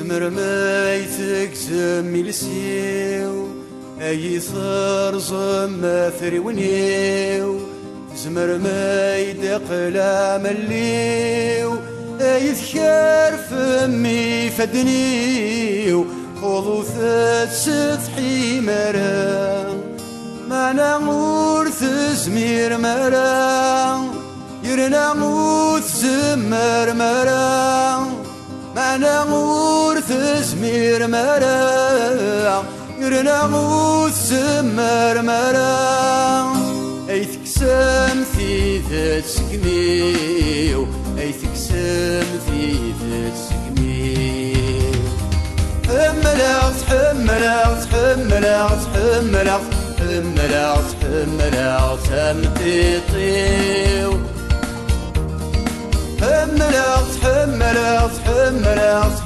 تزمر ما يتكتم يلسيو اي ثرزم ما ثريونيو تزمر ما يدق لا مليو اي ذكر فمي فدنيو خذو تسثحي مرا ما نغور تزمير مرا يرنا موت زمر مرا ما نغور تزمير مرا يرنا موت زمر مرا اي تكسم في ذات سكنيو اي تكسم في ذات سكنيو حملت حملت حملت حملت حملت حملت همتيطيو حملت حملت حملت